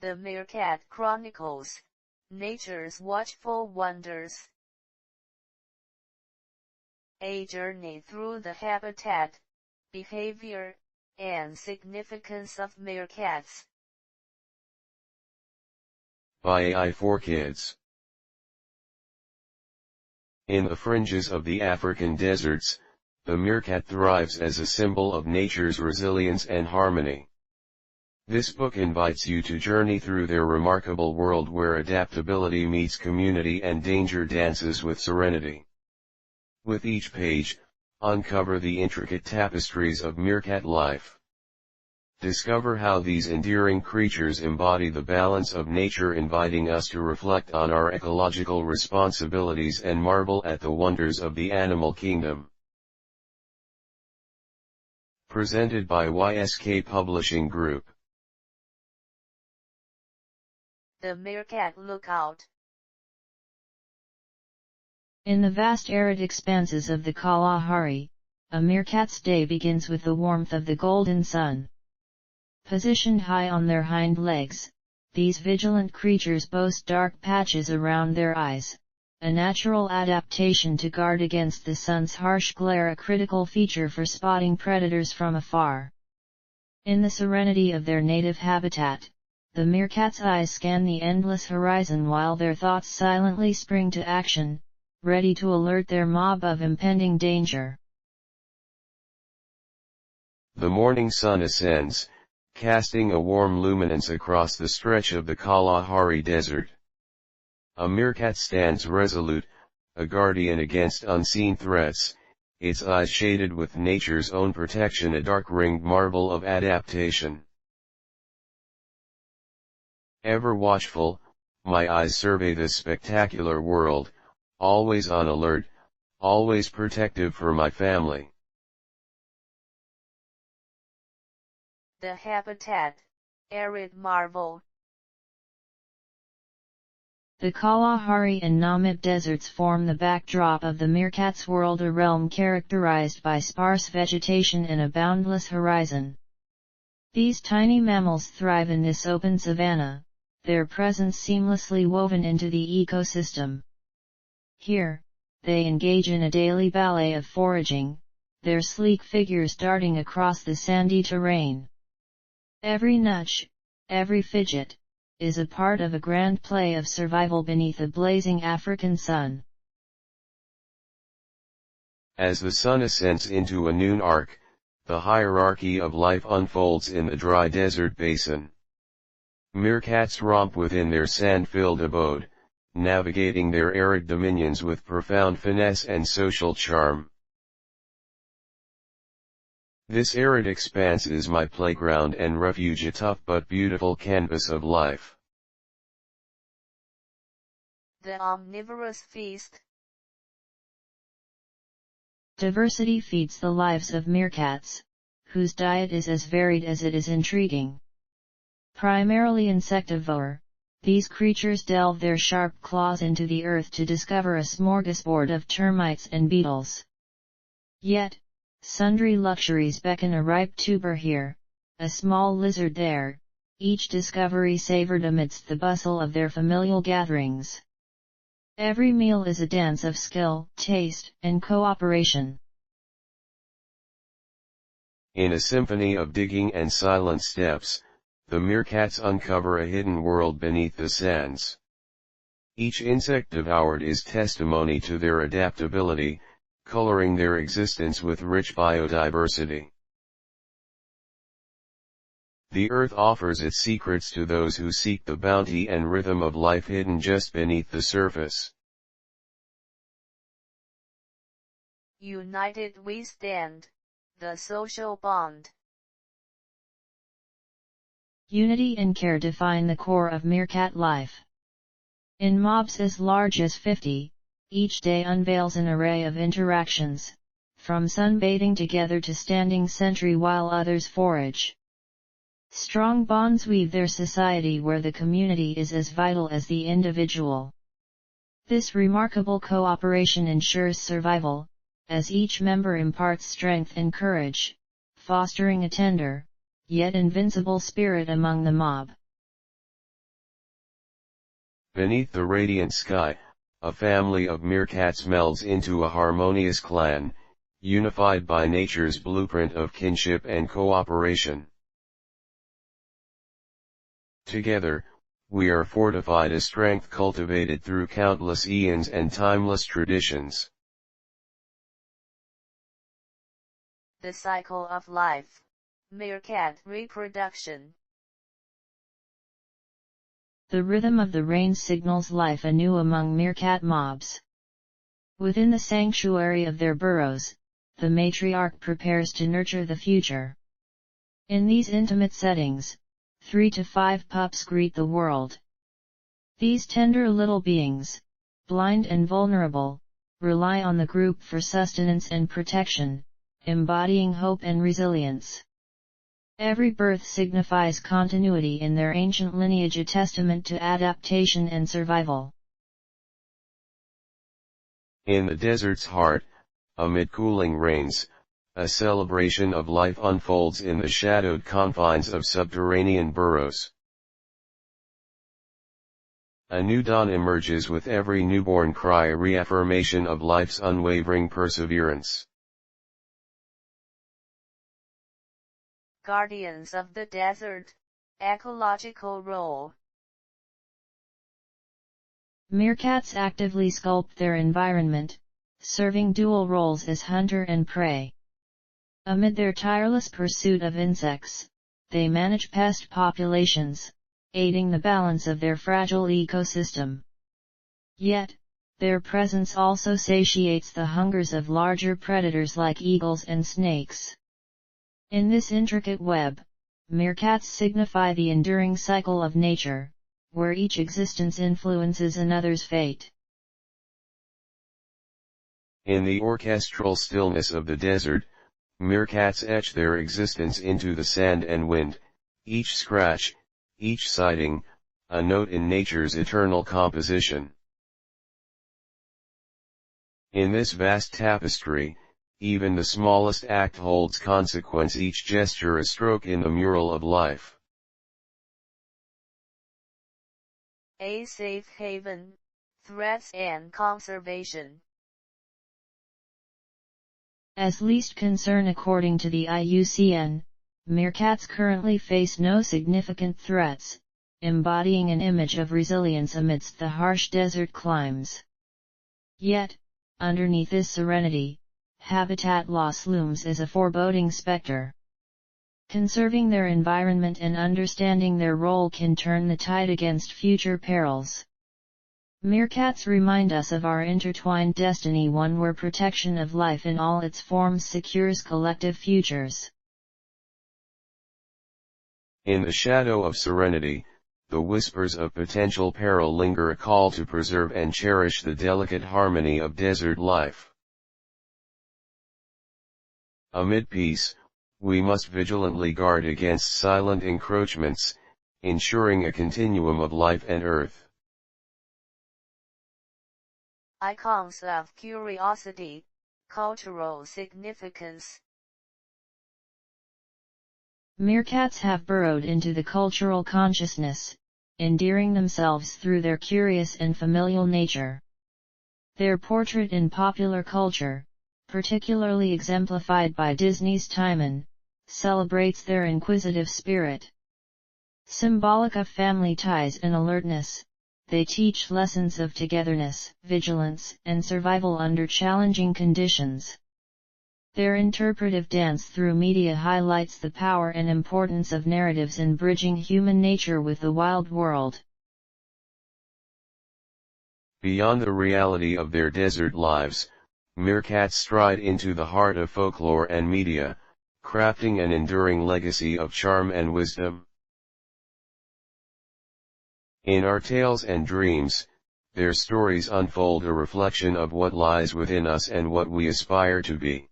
The Meerkat chronicles nature's watchful wonders. A journey through the habitat, behavior, and significance of meerkats. By AI for Kids. In the fringes of the African deserts, the meerkat thrives as a symbol of nature's resilience and harmony. This book invites you to journey through their remarkable world where adaptability meets community and danger dances with serenity. With each page, uncover the intricate tapestries of meerkat life. Discover how these endearing creatures embody the balance of nature, inviting us to reflect on our ecological responsibilities and marvel at the wonders of the animal kingdom. Presented by YSK Publishing Group. The Meerkat Lookout. In the vast arid expanses of the Kalahari, a meerkat's day begins with the warmth of the golden sun. Positioned high on their hind legs, these vigilant creatures boast dark patches around their eyes, a natural adaptation to guard against the sun's harsh glare, a critical feature for spotting predators from afar. In the serenity of their native habitat, the meerkat's eyes scan the endless horizon while their thoughts silently spring to action, ready to alert their mob of impending danger. The morning sun ascends, casting a warm luminance across the stretch of the Kalahari Desert. A meerkat stands resolute, a guardian against unseen threats, its eyes shaded with nature's own protection, a dark-ringed marvel of adaptation. Ever watchful, my eyes survey this spectacular world, always on alert, always protective for my family. The habitat, arid marvel. The Kalahari and Namib deserts form the backdrop of the meerkat's world, a realm characterized by sparse vegetation and a boundless horizon. These tiny mammals thrive in this open savanna, their presence seamlessly woven into the ecosystem. Here, they engage in a daily ballet of foraging, their sleek figures darting across the sandy terrain. Every nudge, every fidget, is a part of a grand play of survival beneath a blazing African sun. As the sun ascends into a noon arc, the hierarchy of life unfolds in the dry desert basin. Meerkats romp within their sand-filled abode, navigating their arid dominions with profound finesse and social charm. This arid expanse is my playground and refuge, a tough but beautiful canvas of life. The omnivorous feast. Diversity feeds the lives of meerkats, whose diet is as varied as it is intriguing. Primarily insectivore, these creatures delve their sharp claws into the earth to discover a smorgasbord of termites and beetles. Yet, sundry luxuries beckon: a ripe tuber here, a small lizard there, each discovery savored amidst the bustle of their familial gatherings. Every meal is a dance of skill, taste, and cooperation. In a symphony of digging and silent steps, the meerkats uncover a hidden world beneath the sands. Each insect devoured is testimony to their adaptability, coloring their existence with rich biodiversity. The earth offers its secrets to those who seek the bounty and rhythm of life hidden just beneath the surface. United we stand, the social bond. Unity and care define the core of meerkat life. In mobs as large as 50, each day unveils an array of interactions, from sunbathing together to standing sentry while others forage. Strong bonds weave their society where the community is as vital as the individual. This remarkable cooperation ensures survival, as each member imparts strength and courage, fostering a tender, yet invincible spirit among the mob. Beneath the radiant sky, a family of meerkats melds into a harmonious clan, unified by nature's blueprint of kinship and cooperation. Together, we are fortified a strength cultivated through countless eons and timeless traditions. The cycle of life. Meerkat reproduction. The rhythm of the rain signals life anew among meerkat mobs. Within the sanctuary of their burrows, the matriarch prepares to nurture the future. In these intimate settings, 3 to 5 pups greet the world. These tender little beings, blind and vulnerable, rely on the group for sustenance and protection, embodying hope and resilience. Every birth signifies continuity in their ancient lineage, a testament to adaptation and survival. In the desert's heart, amid cooling rains, a celebration of life unfolds in the shadowed confines of subterranean burrows. A new dawn emerges with every newborn cry, a reaffirmation of life's unwavering perseverance. Guardians of the desert. Ecological role. Meerkats actively sculpt their environment, serving dual roles as hunter and prey. Amid their tireless pursuit of insects, they manage pest populations, aiding the balance of their fragile ecosystem. Yet, their presence also satiates the hungers of larger predators like eagles and snakes. In this intricate web, meerkats signify the enduring cycle of nature, where each existence influences another's fate. In the orchestral stillness of the desert, meerkats etch their existence into the sand and wind, each scratch, each sighting, a note in nature's eternal composition. In this vast tapestry, even the smallest act holds consequence, each gesture a stroke in the mural of life. A safe haven. Threats and conservation. As least concern according to the IUCN, meerkats currently face no significant threats, embodying an image of resilience amidst the harsh desert climes. Yet, underneath this serenity, habitat loss looms as a foreboding specter. Conserving their environment and understanding their role can turn the tide against future perils. Meerkats remind us of our intertwined destiny, one where protection of life in all its forms secures collective futures. In the shadow of serenity, the whispers of potential peril linger, a call to preserve and cherish the delicate harmony of desert life. Amid peace, we must vigilantly guard against silent encroachments, ensuring a continuum of life and earth. Icons of curiosity. Cultural significance. Meerkats have burrowed into the cultural consciousness, endearing themselves through their curious and familial nature. Their portrait in popular culture, particularly exemplified by Disney's Timon, celebrates their inquisitive spirit. Symbolic of family ties and alertness, they teach lessons of togetherness, vigilance, and survival under challenging conditions. Their interpretive dance through media highlights the power and importance of narratives in bridging human nature with the wild world. Beyond the reality of their desert lives, meerkats stride into the heart of folklore and media, crafting an enduring legacy of charm and wisdom. In our tales and dreams, their stories unfold a reflection of what lies within us and what we aspire to be.